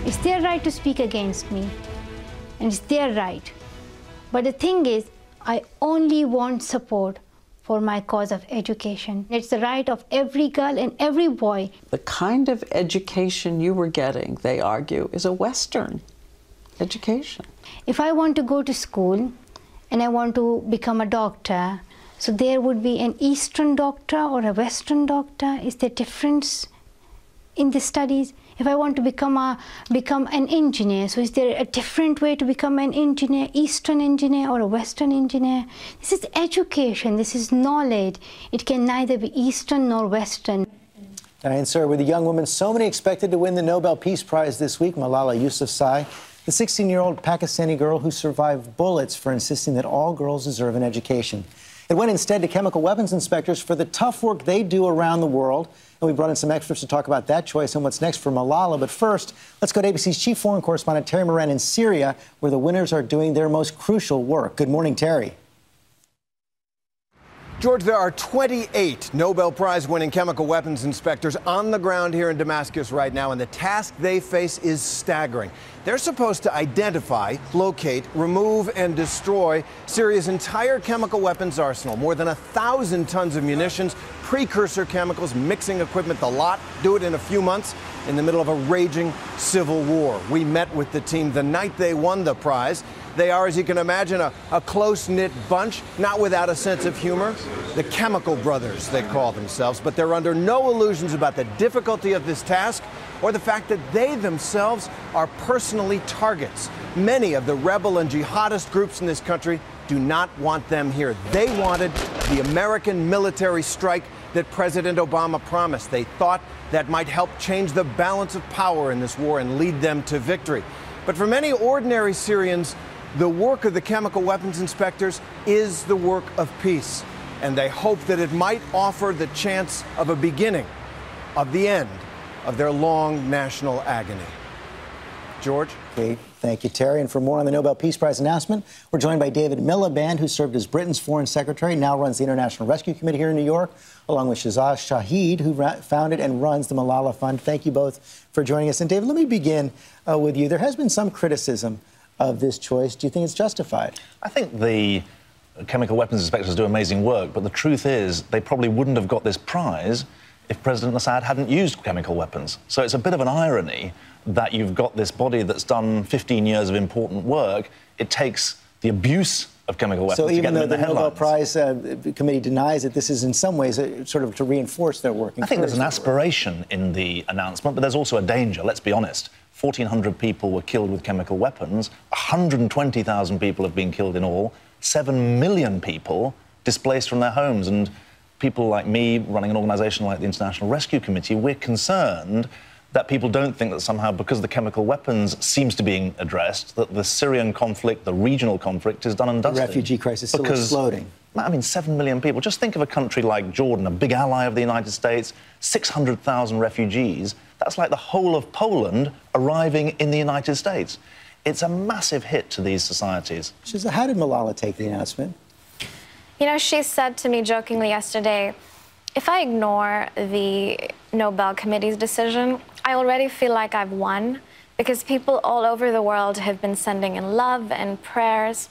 It's their right to speak against me, and it's their right. But the thing is, I only want support for my cause of education. It's the right of every girl and every boy. The kind of education you were getting, they argue, is a Western education. If I want to go to school and I want to become a doctor, so there would be an Eastern doctor or a Western doctor. Is there difference in the studies? If I want to become an engineer, so is there a different way to become an engineer, Eastern engineer or a Western engineer? This is education, this is knowledge. It can neither be Eastern nor Western. And sir, with a young woman so many expected to win the Nobel Peace Prize this week, Malala Yousafzai, the 16-year-old Pakistani girl who survived bullets for insisting that all girls deserve an education. It went instead to chemical weapons inspectors for the tough work they do around the world. And we brought in some experts to talk about that choice and what's next for Malala. But first, let's go to ABC's chief foreign correspondent, Terry Moran, in Syria, where the winners are doing their most crucial work. Good morning, Terry. George, there are 28 Nobel Prize-winning chemical weapons inspectors on the ground here in Damascus right now, and the task they face is staggering. They're supposed to identify, locate, remove, and destroy Syria's entire chemical weapons arsenal. More than 1,000 tons of munitions, precursor chemicals, mixing equipment, the lot. Do it in a few months in the middle of a raging civil war. We met with the team the night they won the prize. They are, as you can imagine, a close-knit bunch, not without a sense of humor. The Chemical Brothers, they call themselves, but they're under no illusions about the difficulty of this task or the fact that they themselves are personally targets. Many of the rebel and jihadist groups in this country do not want them here. They wanted the American military strike that President Obama promised. They thought that might help change the balance of power in this war and lead them to victory. But for many ordinary Syrians, the work of the chemical weapons inspectors is the work of peace, and they hope that it might offer the chance of a beginning of the end of their long national agony. George? Okay, thank you, Terry. And for more on the Nobel Peace Prize announcement, we're joined by David Miliband, who served as Britain's foreign secretary, now runs the International Rescue Committee here in New York, along with Shiza Shahid, who founded and runs the Malala Fund. Thank you both for joining us. And David, let me begin with you. There has been some criticism of this choice. Do you think it's justified? I think the chemical weapons inspectors do amazing work, but the truth is they probably wouldn't have got this prize if President Assad hadn't used chemical weapons. So it's a bit of an irony that you've got this body that's done 15 years of important work. It takes the abuse of chemical weapons to get them in the headlines. So even though the Nobel Prize Committee denies it, this is in some ways sort of to reinforce their work. I think there's an aspiration in the announcement, but there's also a danger, let's be honest. 1,400 people were killed with chemical weapons. 120,000 people have been killed in all. 7 million people displaced from their homes. And people like me, running an organisation like the International Rescue Committee, we're concerned that people don't think that somehow, because the chemical weapons seems to be being addressed, that the Syrian conflict, the regional conflict, is done and dusted. The refugee crisis still exploding. I mean, 7 million people. Just think of a country like Jordan, a big ally of the United States, 600,000 refugees. That's like the whole of Poland arriving in the United States. It's a massive hit to these societies. Shiza, how did Malala take the announcement? You know, she said to me jokingly yesterday, if I ignore the Nobel Committee's decision, I already feel like I've won, because people all over the world have been sending in love and prayers.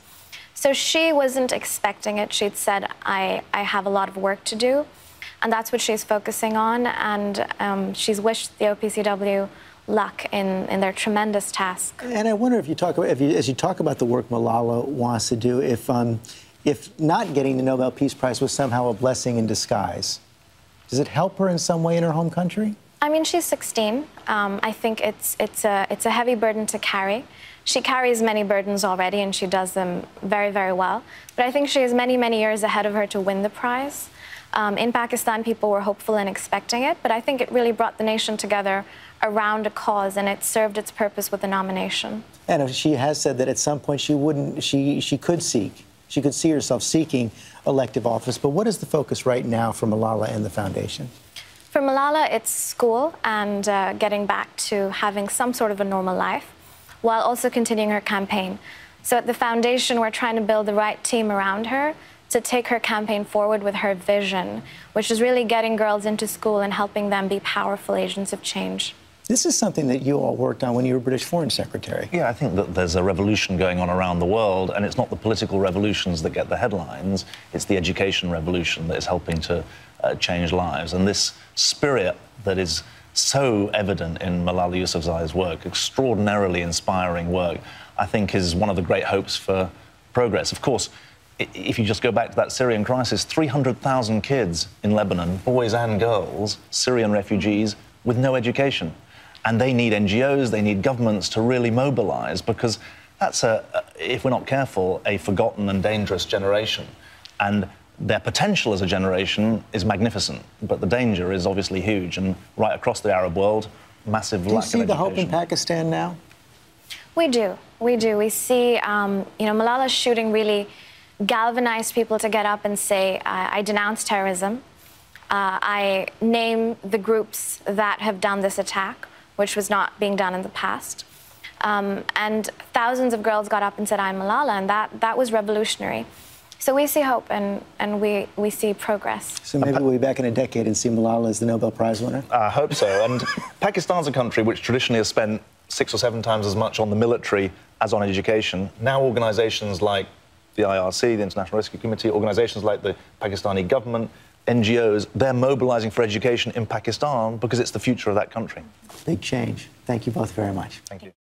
So she wasn't expecting it. She'd said, I have a lot of work to do, and that's what she's focusing on, and she's wished the OPCW luck in their tremendous task. And I wonder if you talk about, as you talk about the work Malala wants to do, if not getting the Nobel Peace Prize was somehow a blessing in disguise. Does it help her in some way in her home country? I mean, she's 16. I think it's a heavy burden to carry. She carries many burdens already, and she does them very, very well. But I think she has many, many years ahead of her to win the prize. In Pakistan, people were hopeful and expecting it, but I think it really brought the nation together around a cause, and it served its purpose with the nomination. And she has said that at some point she could see herself seeking elective office. But what is the focus right now for Malala and the foundation? For Malala, it's school and getting back to having some sort of a normal life, while also continuing her campaign. So at the foundation, we're trying to build the right team around her to take her campaign forward with her vision, which is really getting girls into school and helping them be powerful agents of change. This is something that you all worked on when you were British Foreign Secretary. Yeah, I think that there's a revolution going on around the world, and it's not the political revolutions that get the headlines, it's the education revolution that is helping to change lives. And this spirit that is so evident in Malala Yousafzai's work, extraordinarily inspiring work, I think is one of the great hopes for progress. Of course, if you just go back to that Syrian crisis, 300,000 kids in Lebanon, boys and girls, Syrian refugees, with no education. And they need NGOs, they need governments to really mobilise, because that's, if we're not careful, a forgotten and dangerous generation. And their potential as a generation is magnificent, but the danger is obviously huge. And right across the Arab world, massive lack of education. Do you see the hope in Pakistan now? We do. We do. We see, you know, Malala's shooting really galvanized people to get up and say, I denounce terrorism. I name the groups that have done this attack, which was not being done in the past. And thousands of girls got up and said, I'm Malala, and that was revolutionary. So we see hope, and we see progress. So maybe we'll be back in a decade and see Malala as the Nobel Prize winner? I hope so. And Pakistan's a country which traditionally has spent 6 or 7 times as much on the military as on education. Now organisations like the IRC, the International Rescue Committee, organisations like the Pakistani government, NGOs, they're mobilising for education in Pakistan because it's the future of that country. Big change. Thank you both very much. Thank you.